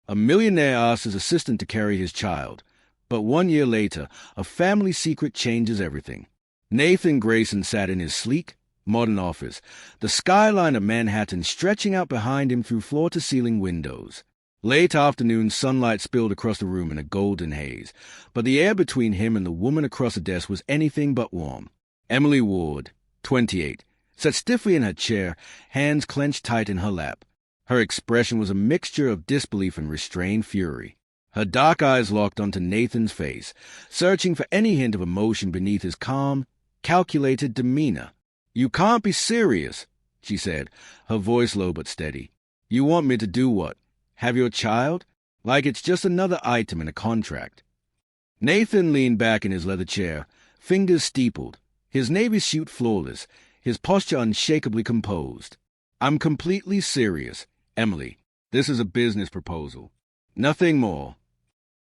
A millionaire asks his assistant to carry his child. But 1 year later, a family secret changes everything. Nathan Grayson sat in his sleek, modern office, the skyline of Manhattan stretching out behind him through floor-to-ceiling windows. Late afternoon sunlight spilled across the room in a golden haze, but the air between him and the woman across the desk was anything but warm. Emily Ward, 28, sat stiffly in her chair, hands clenched tight in her lap. Her expression was a mixture of disbelief and restrained fury. Her dark eyes locked onto Nathan's face, searching for any hint of emotion beneath his calm, calculated demeanor. "You can't be serious," she said, her voice low but steady. "You want me to do what? Have your child? Like it's just another item in a contract." Nathan leaned back in his leather chair, fingers steepled, his navy suit flawless, his posture unshakably composed. "I'm completely serious, Emily. This is a business proposal. Nothing more."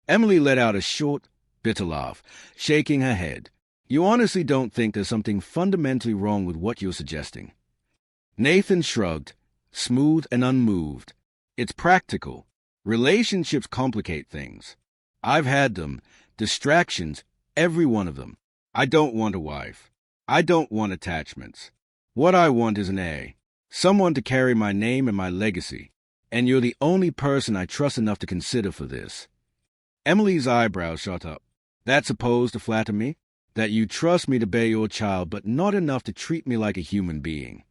Emily let out a short, bitter laugh, shaking her head. "You honestly don't think there's something fundamentally wrong with what you're suggesting?" Nathan shrugged, smooth and unmoved. "It's practical. Relationships complicate things. I've had them. Distractions, every one of them. I don't want a wife. I don't want attachments. What I want is an heir. Someone to carry my name and my legacy. And you're the only person I trust enough to consider for this." Emily's eyebrows shot up. "That's supposed to flatter me? That you trust me to bear your child, but not enough to treat me like a human being?"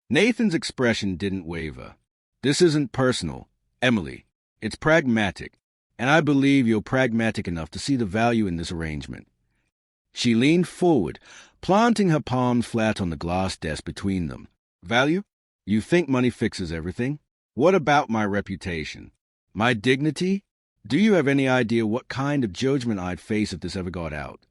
Nathan's expression didn't waver. "This isn't personal, Emily. It's pragmatic, and I believe you're pragmatic enough to see the value in this arrangement." She leaned forward, planting her palms flat on the glass desk between them. "Value? You think money fixes everything? What about my reputation? My dignity? Do you have any idea what kind of judgment I'd face if this ever got out?"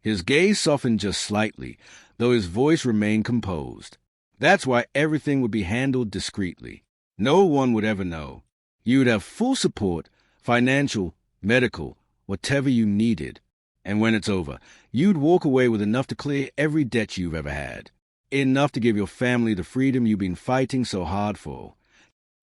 His gaze softened just slightly, though his voice remained composed. "That's why everything would be handled discreetly. No one would ever know. You'd have full support, financial, medical, whatever you needed. And when it's over, you'd walk away with enough to clear every debt you've ever had. Enough to give your family the freedom you've been fighting so hard for."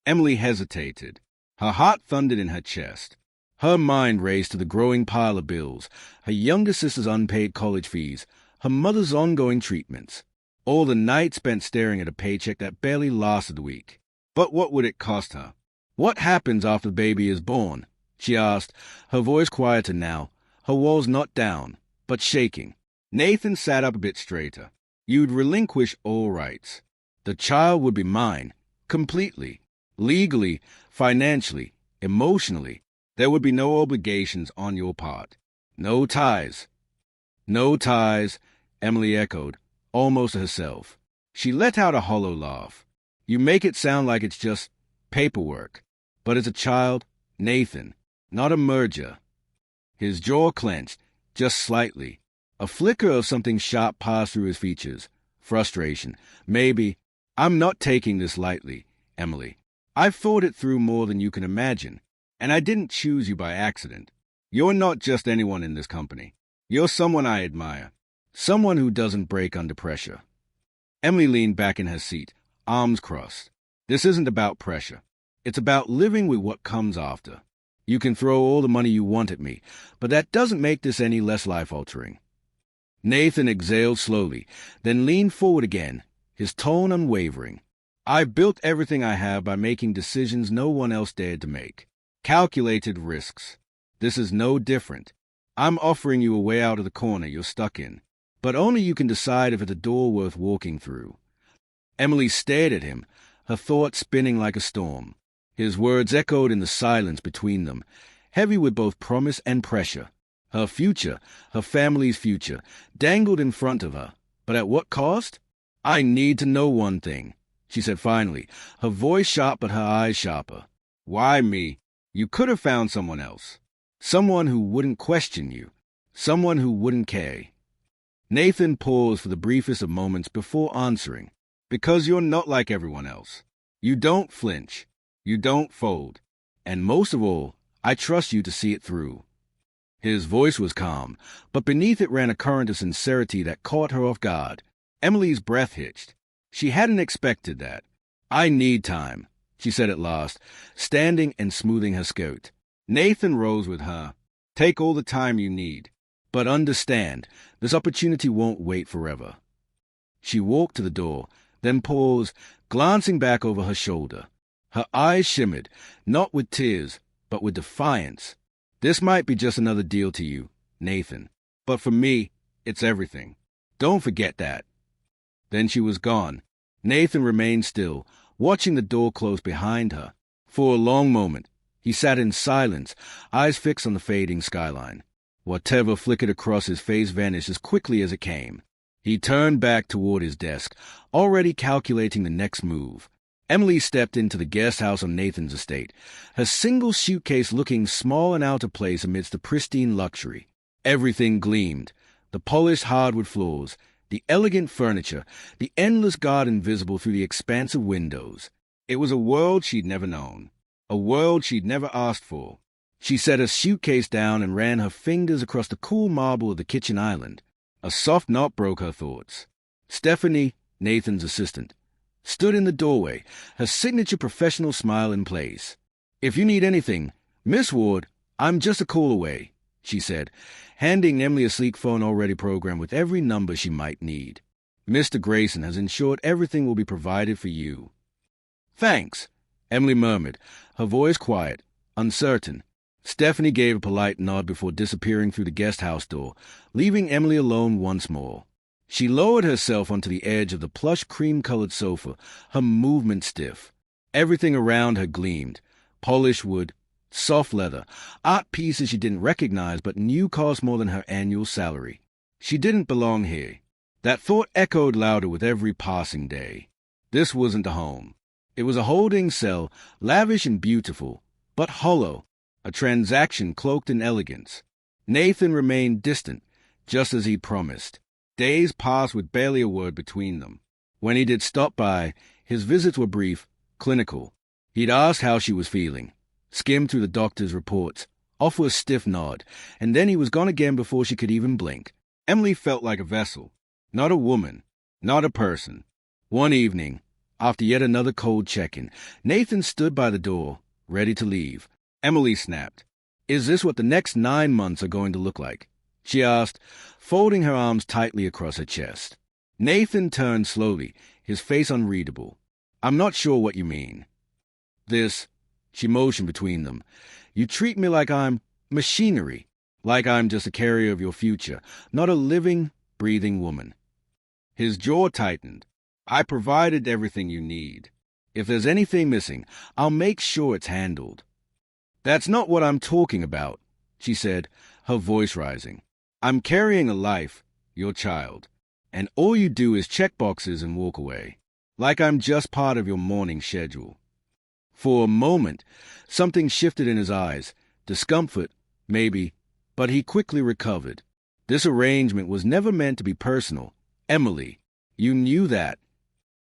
Emily hesitated. Her heart thundered in her chest. Her mind raced to the growing pile of bills, her younger sister's unpaid college fees, her mother's ongoing treatments, all the nights spent staring at a paycheck that barely lasted the week. But what would it cost her? "What happens after the baby is born?" she asked, her voice quieter now, her walls not down, but shaking. Nathan sat up a bit straighter. "You'd relinquish all rights. The child would be mine, completely, legally, financially, emotionally. There would be no obligations on your part. No ties." "No ties," Emily echoed, almost to herself. She let out a hollow laugh. "You make it sound like it's just paperwork. But it's a child, Nathan, not a merger." His jaw clenched, just slightly. A flicker of something sharp passed through his features. Frustration. Maybe. "I'm not taking this lightly, Emily. I've thought it through more than you can imagine. And I didn't choose you by accident. You're not just anyone in this company. You're someone I admire. Someone who doesn't break under pressure." Emily leaned back in her seat, arms crossed. "This isn't about pressure. It's about living with what comes after. You can throw all the money you want at me, but that doesn't make this any less life-altering." Nathan exhaled slowly, then leaned forward again, his tone unwavering. "I've built everything I have by making decisions no one else dared to make. Calculated risks. This is no different. I'm offering you a way out of the corner you're stuck in, but only you can decide if it's a door worth walking through." Emily stared at him, her thoughts spinning like a storm. His words echoed in the silence between them, heavy with both promise and pressure. Her future, her family's future, dangled in front of her. But at what cost? "I need to know one thing," she said finally, her voice sharp but her eyes sharper. "Why me? You could have found someone else. Someone who wouldn't question you. Someone who wouldn't care." Nathan paused for the briefest of moments before answering. "Because you're not like everyone else. You don't flinch. You don't fold. And most of all, I trust you to see it through." His voice was calm, but beneath it ran a current of sincerity that caught her off guard. Emily's breath hitched. She hadn't expected that. "I need time," she said at last, standing and smoothing her skirt. Nathan rose with her. Take all the time you need. But understand, this opportunity won't wait forever. She walked to the door, then paused, glancing back over her shoulder. Her eyes shimmered, not with tears, but with defiance. This might be just another deal to you, Nathan. But for me, it's everything. Don't forget that. Then she was gone. Nathan remained still, watching the door close behind her. For a long moment, he sat in silence, eyes fixed on the fading skyline. Whatever flickered across his face vanished as quickly as it came. He turned back toward his desk, already calculating the next move. Emily stepped into the guest house on Nathan's estate, her single suitcase looking small and out of place amidst the pristine luxury. Everything gleamed, the polished hardwood floors, the elegant furniture, the endless garden visible through the expansive windows. It was a world she'd never known, a world she'd never asked for. She set her suitcase down and ran her fingers across the cool marble of the kitchen island. A soft knock broke her thoughts. Stephanie, Nathan's assistant, stood in the doorway, her signature professional smile in place. "If you need anything, Miss Ward, I'm just a call away," she said, handing Emily a sleek phone already programmed with every number she might need. "Mr. Grayson has ensured everything will be provided for you." "Thanks," Emily murmured, her voice quiet, uncertain. Stephanie gave a polite nod before disappearing through the guest house door, leaving Emily alone once more. She lowered herself onto the edge of the plush cream-colored sofa, her movement stiff. Everything around her gleamed. Polished wood, soft leather, art pieces she didn't recognize but knew cost more than her annual salary. She didn't belong here. That thought echoed louder with every passing day. This wasn't a home. It was a holding cell, lavish and beautiful, but hollow, a transaction cloaked in elegance. Nathan remained distant, just as he'd promised. Days passed with barely a word between them. When he did stop by, his visits were brief, clinical. He'd ask how she was feeling, skim through the doctor's reports, offer a stiff nod, and then he was gone again before she could even blink. Emily felt like a vessel, not a woman, not a person. One evening, after yet another cold check-in, Nathan stood by the door, ready to leave. Emily snapped. "Is this what the next 9 months are going to look like?" she asked, folding her arms tightly across her chest. Nathan turned slowly, his face unreadable. "I'm not sure what you mean." "This," she motioned between them. "You treat me like I'm machinery, like I'm just a carrier of your future, not a living, breathing woman." His jaw tightened. "I provided everything you need. If there's anything missing, I'll make sure it's handled." "That's not what I'm talking about," she said, her voice rising. "I'm carrying a life, your child, and all you do is check boxes and walk away, like I'm just part of your morning schedule." For a moment, something shifted in his eyes, discomfort, maybe, but he quickly recovered. This arrangement was never meant to be personal. Emily, you knew that.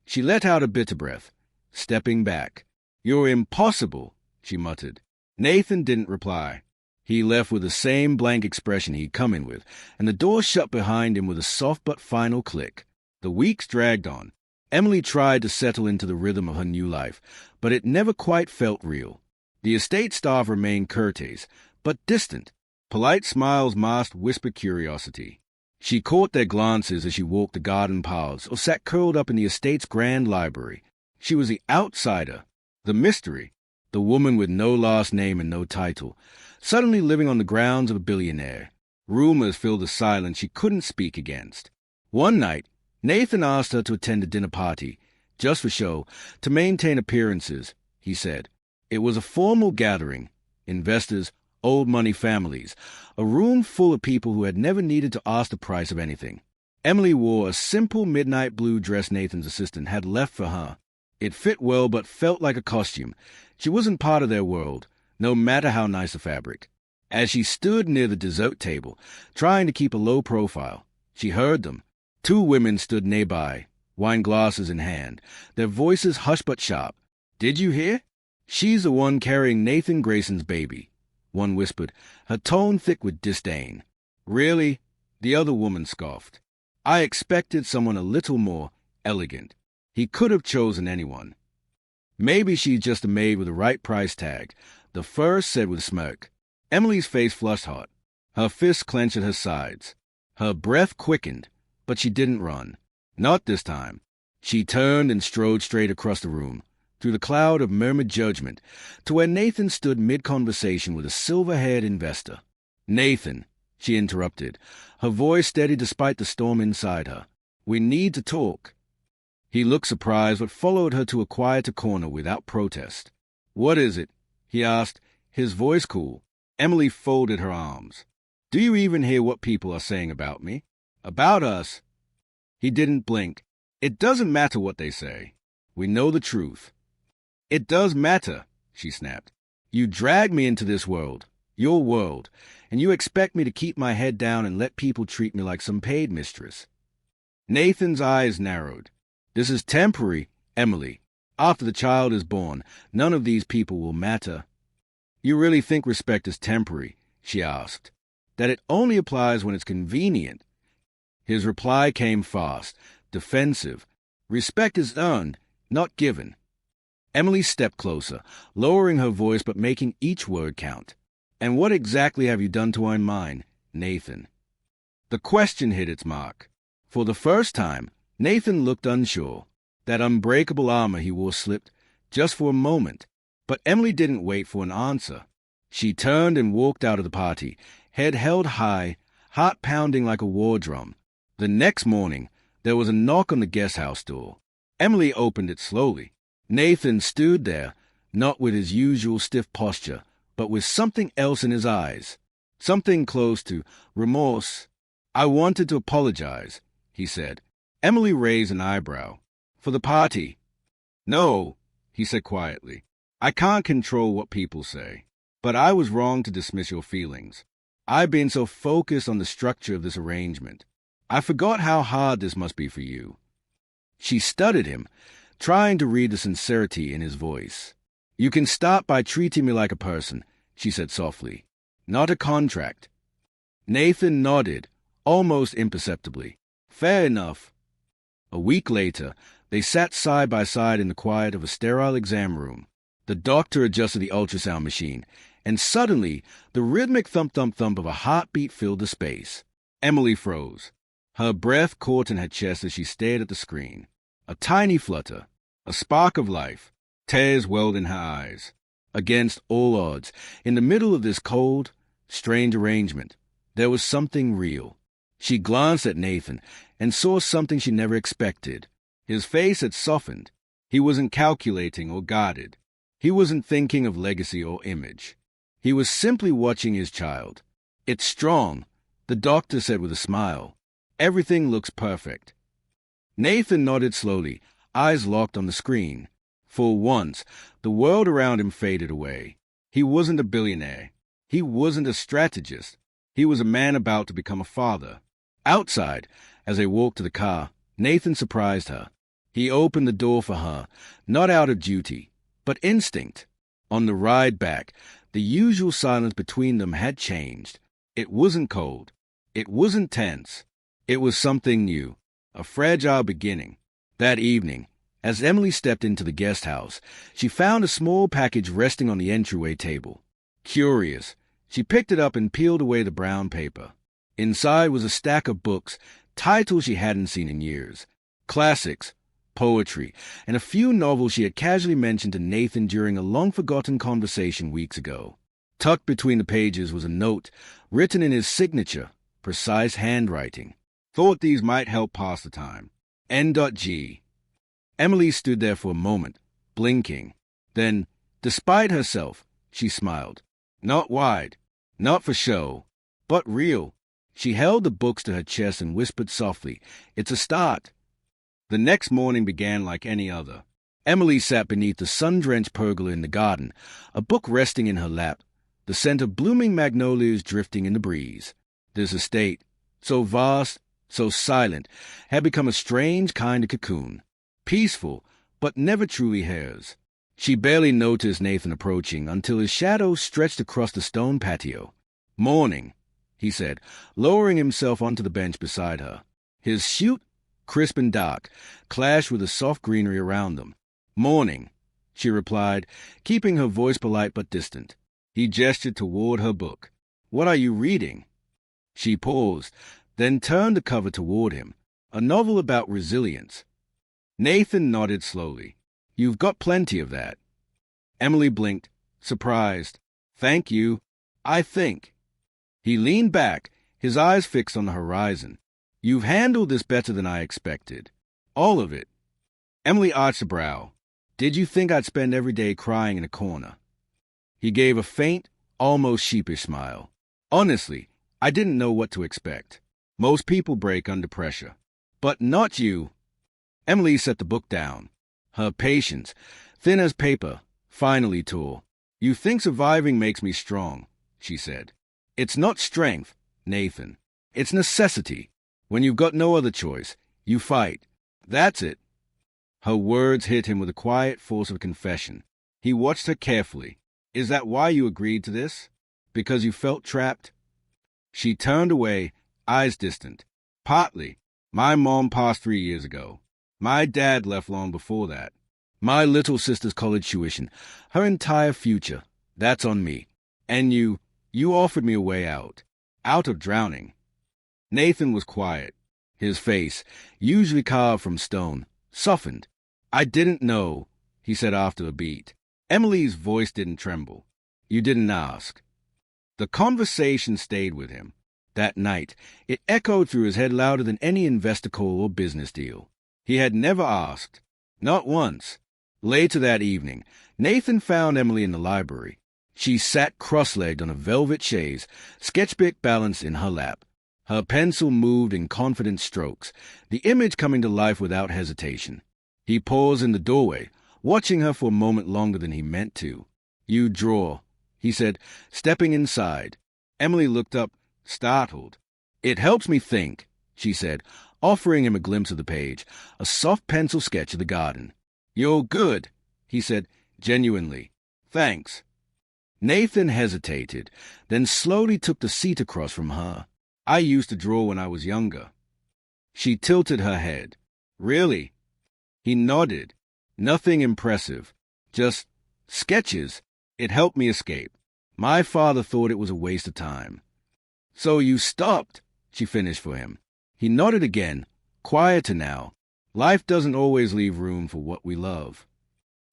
She let out a bitter breath, stepping back. "You're impossible," she muttered. Nathan didn't reply. He left with the same blank expression he'd come in with, and the door shut behind him with a soft but final click. The weeks dragged on. Emily tried to settle into the rhythm of her new life, but it never quite felt real. The estate staff remained courteous, but distant. Polite smiles masked whispered curiosity. She caught their glances as she walked the garden paths or sat curled up in the estate's grand library. She was the outsider, the mystery, the woman with no last name and no title, suddenly living on the grounds of a billionaire. Rumors filled the silence she couldn't speak against. One night, Nathan asked her to attend a dinner party, just for show, to maintain appearances, he said. It was a formal gathering, investors, old money families, a room full of people who had never needed to ask the price of anything. Emily wore a simple midnight blue dress Nathan's assistant had left for her. It fit well but felt like a costume. She wasn't part of their world, no matter how nice the fabric. As she stood near the dessert table, trying to keep a low profile, she heard them. 2 women stood nearby, wine glasses in hand, their voices hushed but sharp. "Did you hear? She's the one carrying Nathan Grayson's baby," one whispered, her tone thick with disdain. "Really?" the other woman scoffed. "I expected someone a little more elegant. He could have chosen anyone." Maybe she's just a maid with the right price tag, the first said with a smirk. Emily's face flushed hot. Her fists clenched at her sides. Her breath quickened, but she didn't run. Not this time. She turned and strode straight across the room, through the cloud of murmured judgment, to where Nathan stood mid-conversation with a silver-haired investor. "Nathan," she interrupted, her voice steady despite the storm inside her. "We need to talk." He looked surprised but followed her to a quieter corner without protest. "What is it?" he asked, his voice cool. Emily folded her arms. "Do you even hear what people are saying about me? About us?" He didn't blink. "It doesn't matter what they say. We know the truth." "It does matter," she snapped. "You dragged me into this world, your world, and you expect me to keep my head down and let people treat me like some paid mistress." Nathan's eyes narrowed. "This is temporary, Emily. After the child is born, none of these people will matter." "You really think respect is temporary?" she asked. "That it only applies when it's convenient?" His reply came fast, defensive. "Respect is earned, not given." Emily stepped closer, lowering her voice but making each word count. "And what exactly have you done to earn mine, Nathan?" The question hit its mark. For the first time, Nathan looked unsure. That unbreakable armor he wore slipped, just for a moment. But Emily didn't wait for an answer. She turned and walked out of the party, head held high, heart pounding like a war drum. The next morning, there was a knock on the guesthouse door. Emily opened it slowly. Nathan stood there, not with his usual stiff posture, but with something else in his eyes. Something close to remorse. "I wanted to apologize," he said. Emily raised an eyebrow. "For the party?" "No," he said quietly. "I can't control what people say. But I was wrong to dismiss your feelings. I've been so focused on the structure of this arrangement. I forgot how hard this must be for you." She studied him, trying to read the sincerity in his voice. "You can start by treating me like a person," she said softly. "Not a contract." Nathan nodded, almost imperceptibly. "Fair enough." A week later, they sat side by side in the quiet of a sterile exam room. The doctor adjusted the ultrasound machine, and suddenly the rhythmic thump-thump-thump of a heartbeat filled the space. Emily froze. Her breath caught in her chest as she stared at the screen. A tiny flutter, a spark of life, tears welled in her eyes. Against all odds, in the middle of this cold, strange arrangement, there was something real. She glanced at Nathan and saw something she never expected. His face had softened. He wasn't calculating or guarded. He wasn't thinking of legacy or image. He was simply watching his child. "It's strong," the doctor said with a smile. "Everything looks perfect." Nathan nodded slowly, eyes locked on the screen. For once, the world around him faded away. He wasn't a billionaire. He wasn't a strategist. He was a man about to become a father. Outside, as they walked to the car, Nathan surprised her. He opened the door for her, not out of duty, but instinct. On the ride back, the usual silence between them had changed. It wasn't cold. It wasn't tense. It was something new, a fragile beginning. That evening, as Emily stepped into the guest house, she found a small package resting on the entryway table. Curious, she picked it up and peeled away the brown paper. Inside was a stack of books, titles she hadn't seen in years. Classics, poetry, and a few novels she had casually mentioned to Nathan during a long-forgotten conversation weeks ago. Tucked between the pages was a note, written in his signature, precise handwriting. "Thought these might help pass the time. N.G." Emily stood there for a moment, blinking. Then, despite herself, she smiled. Not wide, not for show, but real. She held the books to her chest and whispered softly, "It's a start." The next morning began like any other. Emily sat beneath the sun-drenched pergola in the garden, a book resting in her lap, the scent of blooming magnolias drifting in the breeze. This estate, so vast, so silent, had become a strange kind of cocoon, peaceful, but never truly hers. She barely noticed Nathan approaching until his shadow stretched across the stone patio. "Morning," he said, lowering himself onto the bench beside her. His suit, crisp and dark, clashed with the soft greenery around them. "Morning," she replied, keeping her voice polite but distant. He gestured toward her book. What are you reading? She paused, then turned the cover toward him. A novel about resilience. Nathan nodded slowly. You've got plenty of that. Emily blinked, surprised. Thank you. I think. He leaned back, his eyes fixed on the horizon. You've handled this better than I expected. All of it. Emily arched a brow. Did you think I'd spend every day crying in a corner? He gave a faint, almost sheepish smile. Honestly, I didn't know what to expect. Most people break under pressure. But not you. Emily set the book down. Her patience, thin as paper, finally tore. You think surviving makes me strong, she said. It's not strength, Nathan. It's necessity. When you've got no other choice, you fight. That's it. Her words hit him with the quiet force of confession. He watched her carefully. Is that why you agreed to this? Because you felt trapped? She turned away, eyes distant. Partly. My mom passed 3 years ago. My dad left long before that. My little sister's college tuition, her entire future, that's on me. And you offered me a way out of drowning. Nathan was quiet. His face, usually carved from stone, softened. I didn't know, he said after a beat. Emily's voice didn't tremble. You didn't ask. The conversation stayed with him. That night, it echoed through his head louder than any investor call or business deal. He had never asked. Not once. Later that evening, Nathan found Emily in the library. She sat cross-legged on a velvet chaise, sketchbook balanced in her lap. Her pencil moved in confident strokes, the image coming to life without hesitation. He paused in the doorway, watching her for a moment longer than he meant to. You draw, he said, stepping inside. Emily looked up, startled. It helps me think, she said, offering him a glimpse of the page, a soft pencil sketch of the garden. You're good, he said, genuinely. Thanks. Nathan hesitated, then slowly took the seat across from her. I used to draw when I was younger. She tilted her head. Really? He nodded. Nothing impressive. Just sketches. It helped me escape. My father thought it was a waste of time. So you stopped, she finished for him. He nodded again, quieter now. Life doesn't always leave room for what we love.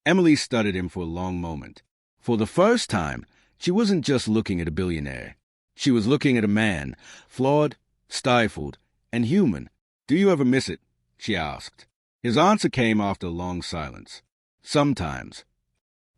Emily studied him for a long moment. For the first time, she wasn't just looking at a billionaire. She was looking at a man, flawed, stifled, and human. Do you ever miss it? She asked. His answer came after a long silence. Sometimes.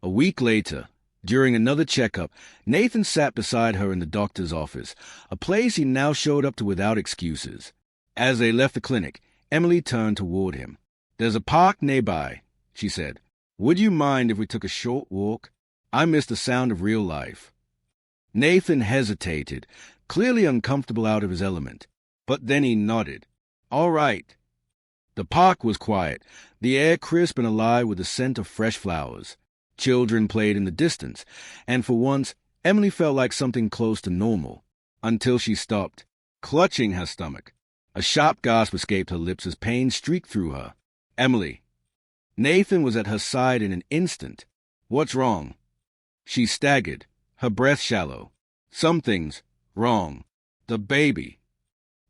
A week later, during another checkup, Nathan sat beside her in the doctor's office, a place he now showed up to without excuses. As they left the clinic, Emily turned toward him. There's a park nearby, she said. Would you mind if we took a short walk? I miss the sound of real life. Nathan hesitated, clearly uncomfortable out of his element. But then he nodded. All right. The park was quiet, the air crisp and alive with the scent of fresh flowers. Children played in the distance, and for once, Emily felt like something close to normal, until she stopped, clutching her stomach. A sharp gasp escaped her lips as pain streaked through her. Emily. Nathan was at her side in an instant. What's wrong? She staggered, her breath shallow. Something's wrong. The baby.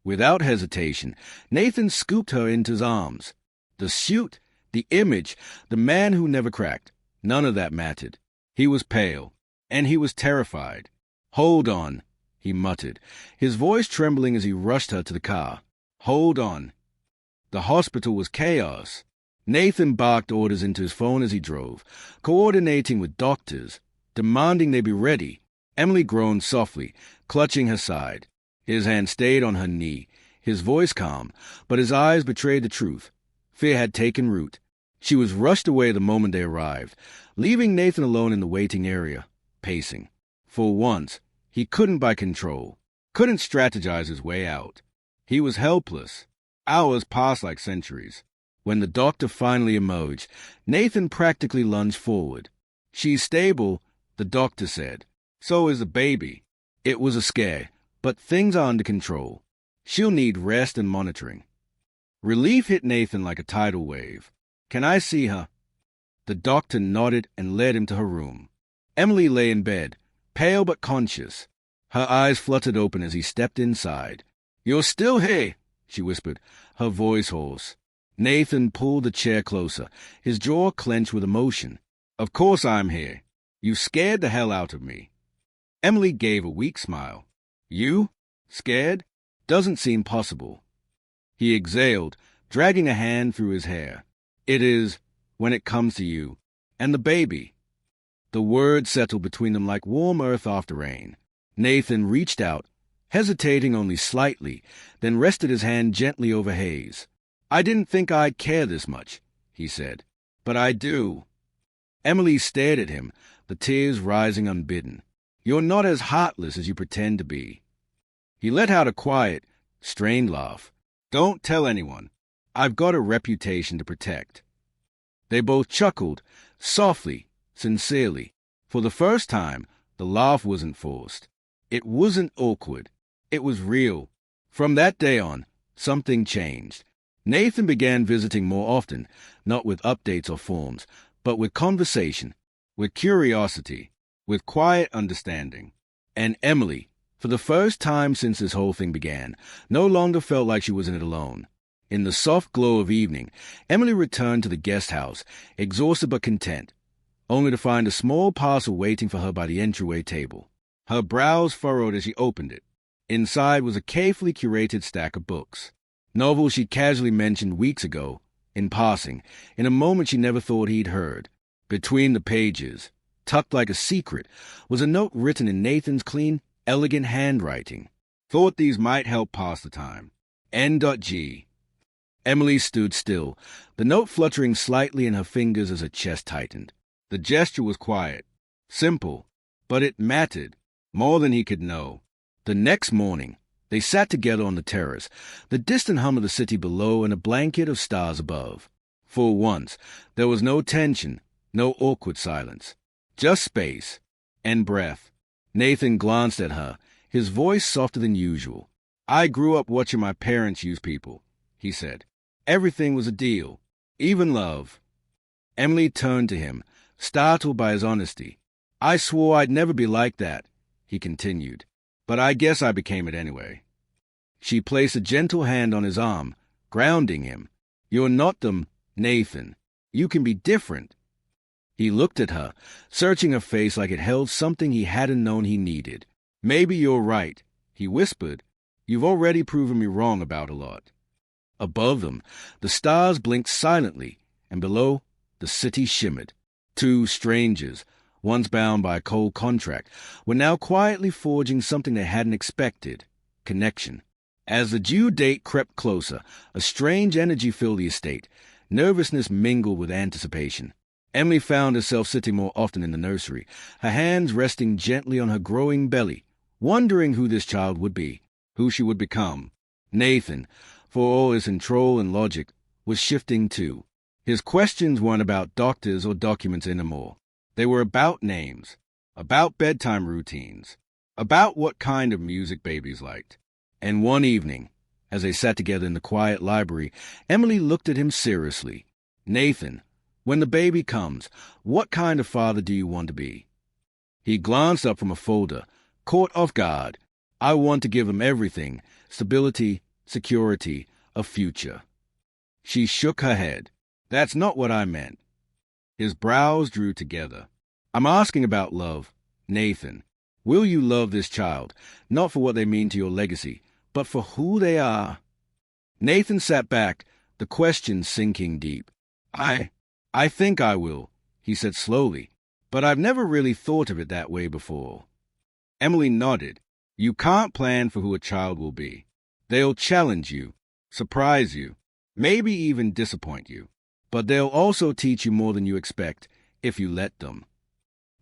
Without hesitation, Nathan scooped her into his arms. The suit, the image, the man who never cracked. None of that mattered. He was pale, and he was terrified. Hold on, he muttered, his voice trembling as he rushed her to the car. Hold on. The hospital was chaos. Nathan barked orders into his phone as he drove, coordinating with doctors, demanding they be ready. Emily groaned softly, clutching her side. His hand stayed on her knee, his voice calm, but his eyes betrayed the truth. Fear had taken root. She was rushed away the moment they arrived, leaving Nathan alone in the waiting area, pacing. For once, he couldn't buy control, couldn't strategize his way out. He was helpless. Hours passed like centuries. When the doctor finally emerged, Nathan practically lunged forward. She's stable, the doctor said. So is the baby. It was a scare, but things are under control. She'll need rest and monitoring. Relief hit Nathan like a tidal wave. Can I see her? The doctor nodded and led him to her room. Emily lay in bed, pale but conscious. Her eyes fluttered open as he stepped inside. "You're still here," she whispered, her voice hoarse. Nathan pulled the chair closer, his jaw clenched with emotion. "Of course I'm here. You scared the hell out of me." Emily gave a weak smile. "You? Scared? Doesn't seem possible." He exhaled, dragging a hand through his hair. "It is, when it comes to you. And the baby." The words settled between them like warm earth after rain. Nathan reached out, hesitating only slightly, then rested his hand gently over Hayes. "I didn't think I'd care this much," he said. "But I do." Emily stared at him, the tears rising unbidden. "You're not as heartless as you pretend to be." He let out a quiet, strained laugh. "Don't tell anyone. I've got a reputation to protect." They both chuckled, softly, sincerely. For the first time, the laugh wasn't forced. It wasn't awkward. It was real. From that day on, something changed. Nathan began visiting more often, not with updates or forms, but with conversation, with curiosity, with quiet understanding. And Emily, for the first time since this whole thing began, no longer felt like she was in it alone. In the soft glow of evening, Emily returned to the guest house, exhausted but content, only to find a small parcel waiting for her by the entryway table. Her brows furrowed as she opened it. Inside was a carefully curated stack of books. Novels she'd casually mentioned weeks ago, in passing, in a moment she never thought he'd heard. Between the pages, tucked like a secret, was a note written in Nathan's clean, elegant handwriting. "Thought these might help pass the time. N.G." Emily stood still, the note fluttering slightly in her fingers as her chest tightened. The gesture was quiet, simple, but it mattered, more than he could know. The next morning, they sat together on the terrace, the distant hum of the city below and a blanket of stars above. For once, there was no tension, no awkward silence. Just space and breath. Nathan glanced at her, his voice softer than usual. "I grew up watching my parents use people," he said. "Everything was a deal, even love." Emily turned to him, startled by his honesty. "I swore I'd never be like that," he continued. "But I guess I became it anyway." She placed a gentle hand on his arm, grounding him. "You're not them, Nathan. You can be different." He looked at her, searching her face like it held something he hadn't known he needed. "Maybe you're right," he whispered. "You've already proven me wrong about a lot." Above them, the stars blinked silently, and below, the city shimmered. Two strangers, once bound by a cold contract, were now quietly forging something they hadn't expected: connection. As the due date crept closer, a strange energy filled the estate. Nervousness mingled with anticipation. Emily found herself sitting more often in the nursery, her hands resting gently on her growing belly, wondering who this child would be, who she would become. Nathan, for all his control and logic, was shifting too. His questions weren't about doctors or documents anymore. They were about names, about bedtime routines, about what kind of music babies liked. And one evening, as they sat together in the quiet library, Emily looked at him seriously. "Nathan, when the baby comes, what kind of father do you want to be?" He glanced up from a folder, caught off guard. "I want to give him everything: stability, security, a future." She shook her head. "That's not what I meant." His brows drew together. "I'm asking about love, Nathan. Will you love this child, not for what they mean to your legacy, but for who they are?" Nathan sat back, the question sinking deep. I think I will," he said slowly, "but I've never really thought of it that way before." Emily nodded. "You can't plan for who a child will be. They'll challenge you, surprise you, maybe even disappoint you. But they'll also teach you more than you expect, if you let them."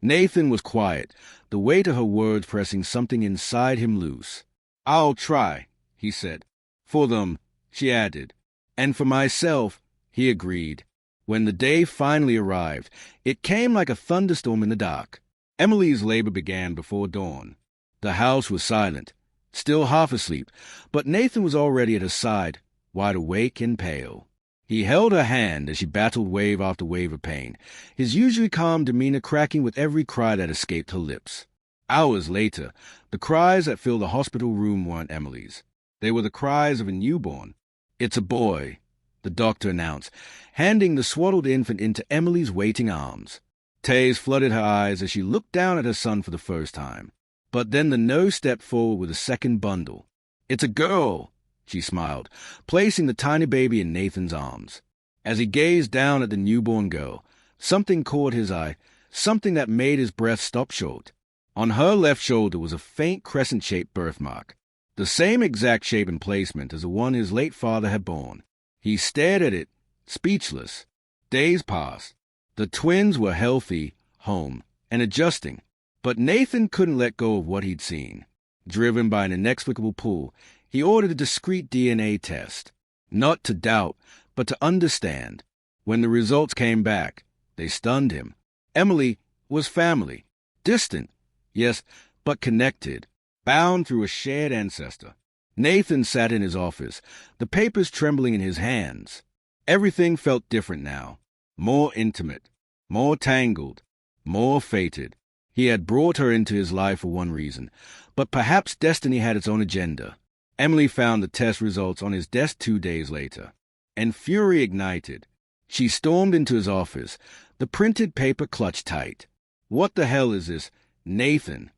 Nathan was quiet, the weight of her words pressing something inside him loose. "I'll try," he said. "For them," she added. "And for myself," he agreed. When the day finally arrived, it came like a thunderstorm in the dark. Emily's labor began before dawn. The house was silent, still half asleep, but Nathan was already at her side, wide awake and pale. He held her hand as she battled wave after wave of pain, his usually calm demeanor cracking with every cry that escaped her lips. Hours later, the cries that filled the hospital room weren't Emily's. They were the cries of a newborn. "It's a boy," the doctor announced, handing the swaddled infant into Emily's waiting arms. Tears flooded her eyes as she looked down at her son for the first time. But then the nurse stepped forward with a second bundle. "It's a girl," she smiled, placing the tiny baby in Nathan's arms. As he gazed down at the newborn girl, something caught his eye, something that made his breath stop short. On her left shoulder was a faint crescent-shaped birthmark, the same exact shape and placement as the one his late father had borne. He stared at it, speechless. Days passed. The twins were healthy, home, and adjusting. But Nathan couldn't let go of what he'd seen. Driven by an inexplicable pull, he ordered a discreet DNA test. Not to doubt, but to understand. When the results came back, they stunned him. Emily was family. Distant, yes, but connected. Bound through a shared ancestor. Nathan sat in his office, the papers trembling in his hands. Everything felt different now. More intimate, more tangled, more fated. He had brought her into his life for one reason, but perhaps destiny had its own agenda. Emily found the test results on his desk 2 days later, and fury ignited. She stormed into his office, the printed paper clutched tight. "What the hell is this, Nathan?"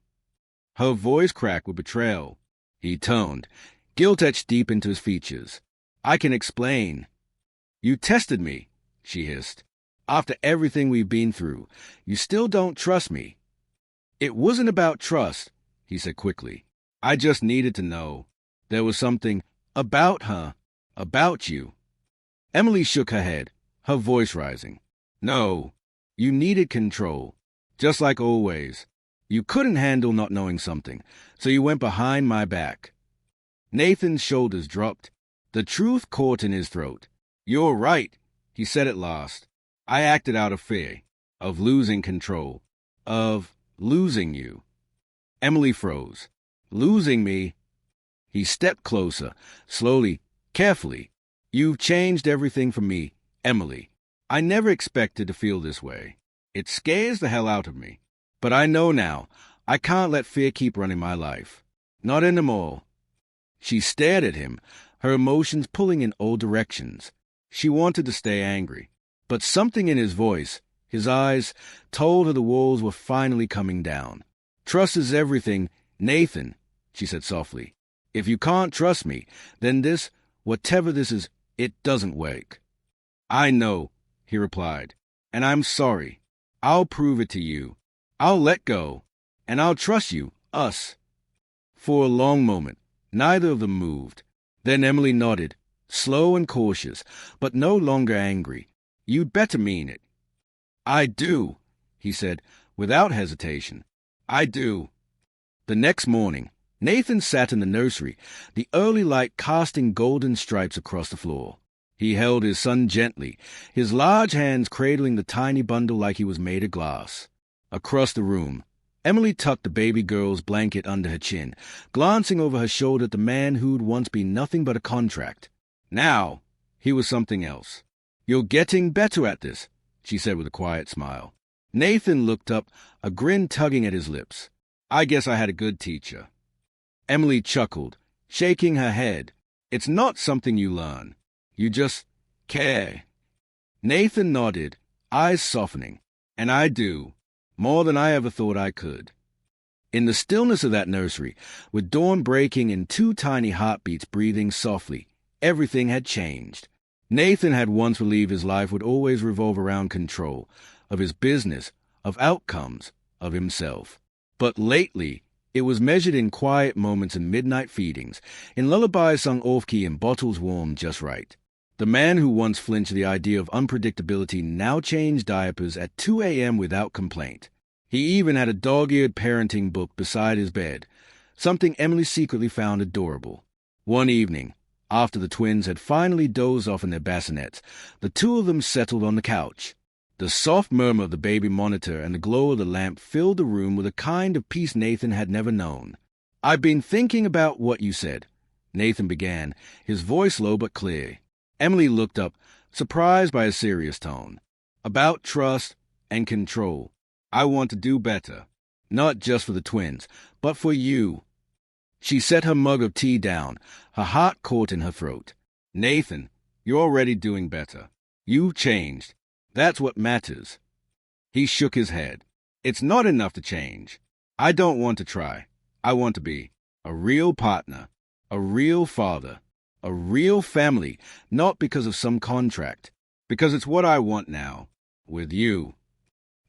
Her voice cracked with betrayal. He toned, guilt etched deep into his features. "I can explain." "You tested me," she hissed. "After everything we've been through, you still don't trust me." "It wasn't about trust," he said quickly. "I just needed to know. There was something about her, about you." Emily shook her head, her voice rising. "No, you needed control, just like always. You couldn't handle not knowing something, so you went behind my back." Nathan's shoulders dropped. The truth caught in his throat. "You're right," he said at last. "I acted out of fear, of losing control, of losing you." Emily froze. "Losing me?" He stepped closer, slowly, carefully. "You've changed everything for me, Emily. I never expected to feel this way. It scares the hell out of me. But I know now, I can't let fear keep running my life. Not anymore." She stared at him, her emotions pulling in all directions. She wanted to stay angry, but something in his voice, his eyes, told her the walls were finally coming down. "Trust is everything, Nathan," she said softly. "If you can't trust me, then this, whatever this is, it doesn't work." "I know," he replied, "and I'm sorry. I'll prove it to you. I'll let go, and I'll trust you, us." For a long moment, neither of them moved. Then Emily nodded, slow and cautious, but no longer angry. "You'd better mean it." "I do," he said, without hesitation. "I do." The next morning, Nathan sat in the nursery, the early light casting golden stripes across the floor. He held his son gently, his large hands cradling the tiny bundle like he was made of glass. Across the room, Emily tucked the baby girl's blanket under her chin, glancing over her shoulder at the man who'd once been nothing but a contract. Now, he was something else. "You're getting better at this," she said with a quiet smile. Nathan looked up, a grin tugging at his lips. "I guess I had a good teacher." Emily chuckled, shaking her head. "It's not something you learn. You just care." Nathan nodded, eyes softening. "And I do. More than I ever thought I could." In the stillness of that nursery, with dawn breaking and 2 tiny heartbeats breathing softly, everything had changed. Nathan had once believed his life would always revolve around control, of his business, of outcomes, of himself. But lately, it was measured in quiet moments and midnight feedings, in lullabies sung off-key and bottles warmed just right. The man who once flinched at the idea of unpredictability now changed diapers at 2 a.m. without complaint. He even had a dog-eared parenting book beside his bed, something Emily secretly found adorable. One evening, after the twins had finally dozed off in their bassinets, the two of them settled on the couch. The soft murmur of the baby monitor and the glow of the lamp filled the room with a kind of peace Nathan had never known. "I've been thinking about what you said," Nathan began, his voice low but clear. Emily looked up, surprised by a serious tone. About trust and control. I want to do better. Not just for the twins, but for you. She set her mug of tea down, her heart caught in her throat. Nathan, you're already doing better. You've changed. That's what matters. He shook his head. It's not enough to change. I don't want to try. I want to be a real partner, a real father, a real family, not because of some contract, because it's what I want now, with you.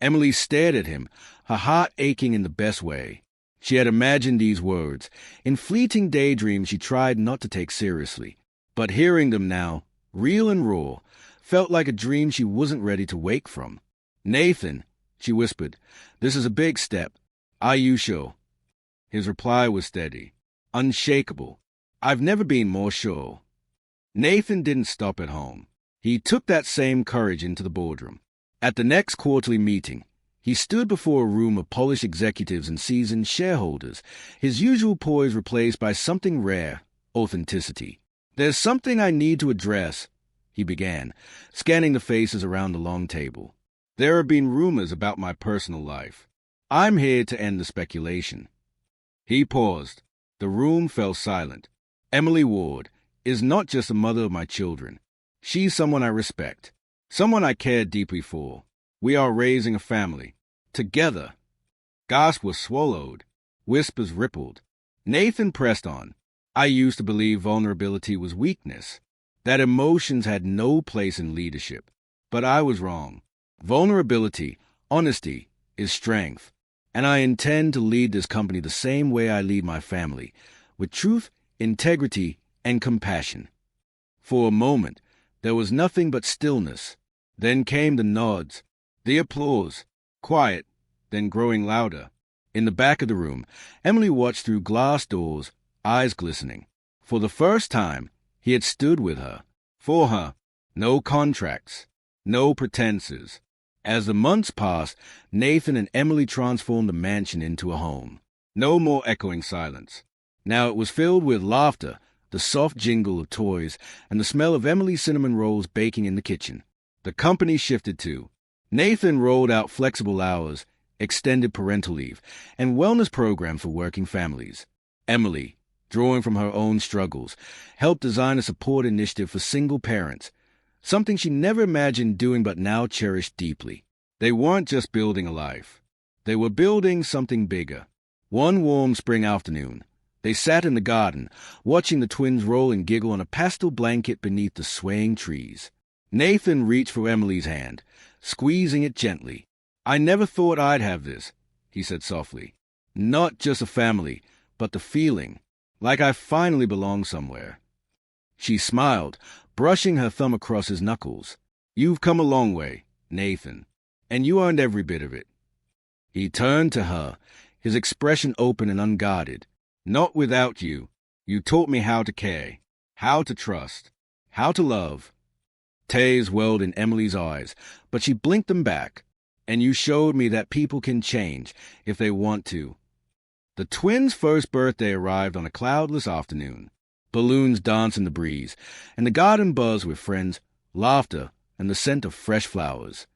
Emily stared at him, her heart aching in the best way. She had imagined these words. In fleeting daydreams she tried not to take seriously. But hearing them now, real and raw, felt like a dream she wasn't ready to wake from. Nathan, she whispered, this is a big step. Are you sure? His reply was steady, unshakable. I've never been more sure. Nathan didn't stop at home. He took that same courage into the boardroom. At the next quarterly meeting, he stood before a room of polished executives and seasoned shareholders, his usual poise replaced by something rare, authenticity. There's something I need to address, he began, scanning the faces around the long table. There have been rumors about my personal life. I'm here to end the speculation. He paused. The room fell silent. Emily Ward is not just the mother of my children. She's someone I respect, someone I care deeply for. We are raising a family. Together. Gasps were swallowed. Whispers rippled. Nathan pressed on. I used to believe vulnerability was weakness, that emotions had no place in leadership. But I was wrong. Vulnerability, honesty, is strength. And I intend to lead this company the same way I lead my family, with truth, integrity, and compassion. For a moment, there was nothing but stillness. Then came the nods, the applause, quiet, then growing louder. In the back of the room, Emily watched through glass doors, eyes glistening. For the first time, he had stood with her, for her. No contracts, no pretenses. As the months passed, Nathan and Emily transformed the mansion into a home. No more echoing silence. Now it was filled with laughter, the soft jingle of toys, and the smell of Emily's cinnamon rolls baking in the kitchen. The company shifted too. Nathan rolled out flexible hours, extended parental leave, and wellness programs for working families. Emily, drawing from her own struggles, helped design a support initiative for single parents, something she never imagined doing but now cherished deeply. They weren't just building a life. They were building something bigger. One warm spring afternoon, they sat in the garden, watching the twins roll and giggle on a pastel blanket beneath the swaying trees. Nathan reached for Emily's hand, squeezing it gently. I never thought I'd have this, he said softly. Not just a family, but the feeling, like I finally belong somewhere. She smiled, brushing her thumb across his knuckles. You've come a long way, Nathan, and you earned every bit of it. He turned to her, his expression open and unguarded. Not without you. You taught me how to care, how to trust, how to love. Tears welled in Emily's eyes, but she blinked them back. And you showed me that people can change if they want to. The twins' first birthday arrived on a cloudless afternoon. Balloons danced in the breeze, and the garden buzzed with friends, laughter, and the scent of fresh flowers.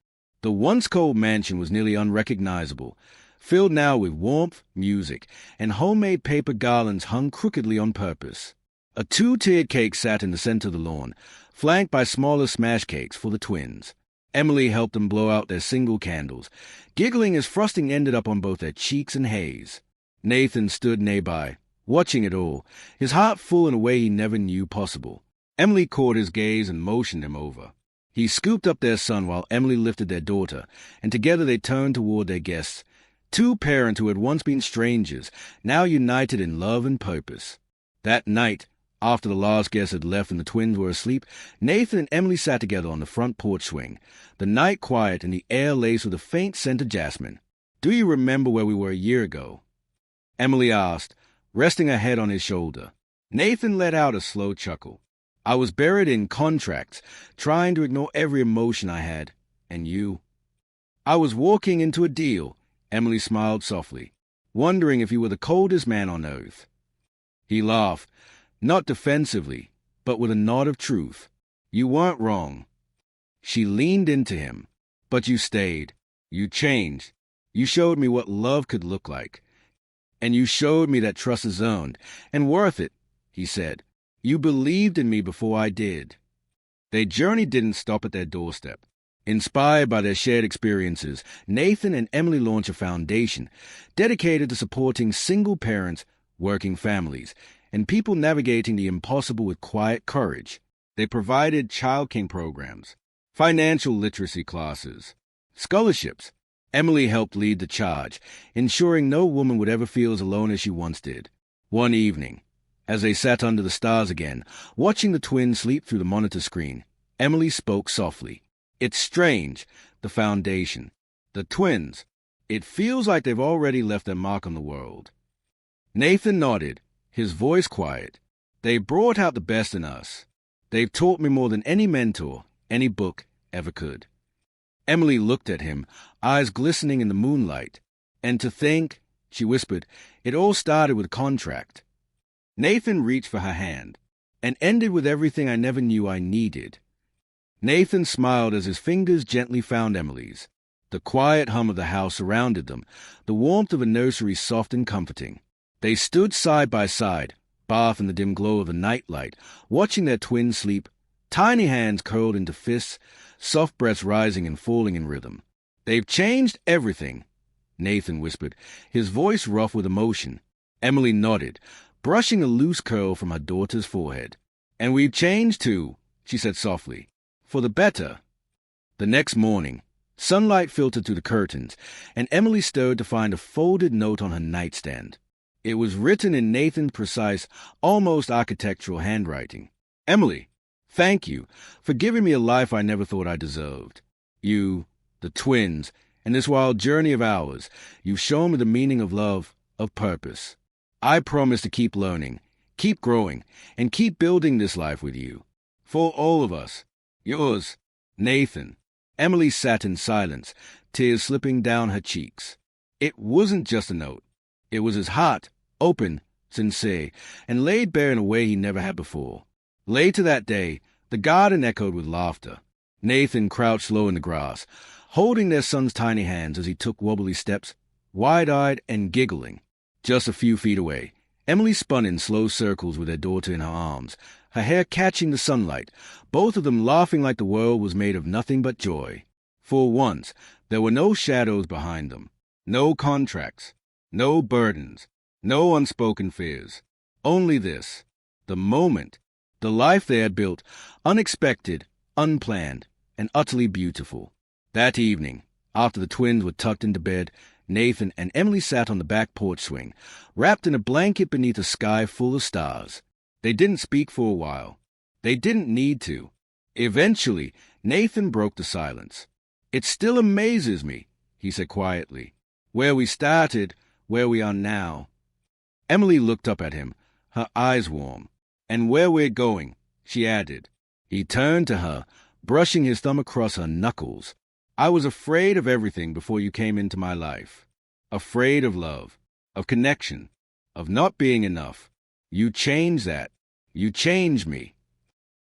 The once-cold mansion was nearly unrecognizable, filled now with warmth, music, and homemade paper garlands hung crookedly on purpose. A two-tiered cake sat in the center of the lawn, flanked by smaller smash cakes for the twins. Emily helped them blow out their single candles, giggling as frosting ended up on both their cheeks and haze. Nathan stood nearby, watching it all, his heart full in a way he never knew possible. Emily caught his gaze and motioned him over. He scooped up their son while Emily lifted their daughter, and together they turned toward their guests. Two parents who had once been strangers, now united in love and purpose. That night, after the last guest had left and the twins were asleep, Nathan and Emily sat together on the front porch swing, the night quiet and the air laced with a faint scent of jasmine. Do you remember where we were a year ago? Emily asked, resting her head on his shoulder. Nathan let out a slow chuckle. I was buried in contracts, trying to ignore every emotion I had. And you? I was walking into a deal, Emily smiled softly, wondering if you were the coldest man on earth. He laughed, not defensively, but with a nod of truth. You weren't wrong. She leaned into him. But you stayed. You changed. You showed me what love could look like. And you showed me that trust is earned and worth it, he said. You believed in me before I did. Their journey didn't stop at their doorstep. Inspired by their shared experiences, Nathan and Emily launched a foundation dedicated to supporting single parents, working families, and people navigating the impossible with quiet courage. They provided child care programs, financial literacy classes, scholarships. Emily helped lead the charge, ensuring no woman would ever feel as alone as she once did. One evening, as they sat under the stars again, watching the twins sleep through the monitor screen, Emily spoke softly. It's strange, the foundation, the twins. It feels like they've already left their mark on the world. Nathan nodded, his voice quiet. They brought out the best in us. They've taught me more than any mentor, any book ever could. Emily looked at him, eyes glistening in the moonlight. And to think, she whispered, it all started with a contract. Nathan reached for her hand, and ended with everything I never knew I needed. Nathan smiled as his fingers gently found Emily's. The quiet hum of the house surrounded them, the warmth of a nursery soft and comforting. They stood side by side, bathed in the dim glow of the nightlight, watching their twins sleep, tiny hands curled into fists, soft breaths rising and falling in rhythm. They've changed everything, Nathan whispered, his voice rough with emotion. Emily nodded, brushing a loose curl from her daughter's forehead. And we've changed too, she said softly. For the better. The next morning, sunlight filtered through the curtains, and Emily stirred to find a folded note on her nightstand. It was written in Nathan's precise, almost architectural handwriting. Emily, thank you for giving me a life I never thought I deserved. You, the twins, and this wild journey of ours, you've shown me the meaning of love, of purpose. I promise to keep learning, keep growing, and keep building this life with you. For all of us. Yours, Nathan. Emily sat in silence, tears slipping down her cheeks. It wasn't just a note. It was his heart, open, sincere, and laid bare in a way he never had before. Later that day, the garden echoed with laughter. Nathan crouched low in the grass, holding their son's tiny hands as he took wobbly steps, wide-eyed and giggling. Just a few feet away, Emily spun in slow circles with their daughter in her arms, her hair catching the sunlight, both of them laughing like the world was made of nothing but joy. For once, there were no shadows behind them, no contracts, no burdens, no unspoken fears. Only this, the moment, the life they had built, unexpected, unplanned, and utterly beautiful. That evening, after the twins were tucked into bed, Nathan and Emily sat on the back porch swing, wrapped in a blanket beneath a sky full of stars. They didn't speak for a while. They didn't need to. Eventually, Nathan broke the silence. It still amazes me, he said quietly. Where we started, where we are now. Emily looked up at him, her eyes warm. And where we're going, she added. He turned to her, brushing his thumb across her knuckles. I was afraid of everything before you came into my life. Afraid of love, of connection, of not being enough. You changed that. You changed me.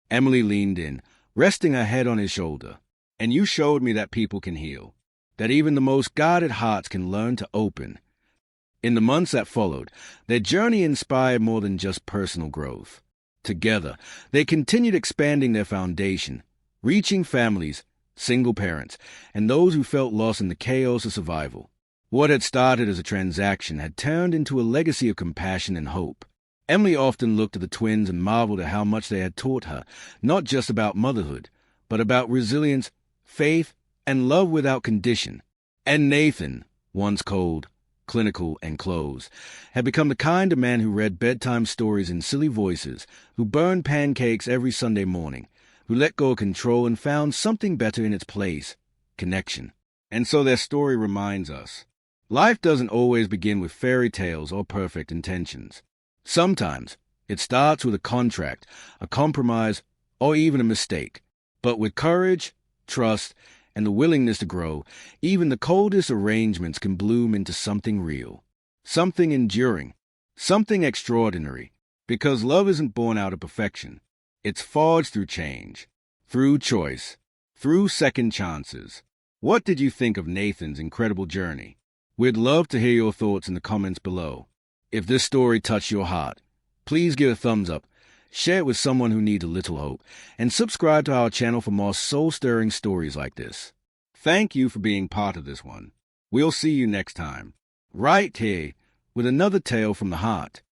Emily leaned in, resting her head on his shoulder. And you showed me that people can heal, that even the most guarded hearts can learn to open. In the months that followed, their journey inspired more than just personal growth. Together, they continued expanding their foundation, reaching families, single parents, and those who felt lost in the chaos of survival. What had started as a transaction had turned into a legacy of compassion and hope. Emily often looked at the twins and marveled at how much they had taught her, not just about motherhood, but about resilience, faith, and love without condition. And Nathan, once cold, clinical, and closed, had become the kind of man who read bedtime stories in silly voices, who burned pancakes every Sunday morning, who let go of control and found something better in its place, connection. And so their story reminds us, life doesn't always begin with fairy tales or perfect intentions. Sometimes it starts with a contract, a compromise, or even a mistake. But with courage, trust, and the willingness to grow, even the coldest arrangements can bloom into something real, something enduring, something extraordinary, because love isn't born out of perfection. It's forged through change, through choice, through second chances. What did you think of Nathan's incredible journey? We'd love to hear your thoughts in the comments below. If this story touched your heart, please give a thumbs up, share it with someone who needs a little hope, and subscribe to our channel for more soul-stirring stories like this. Thank you for being part of this one. We'll see you next time, right here, with another tale from the heart.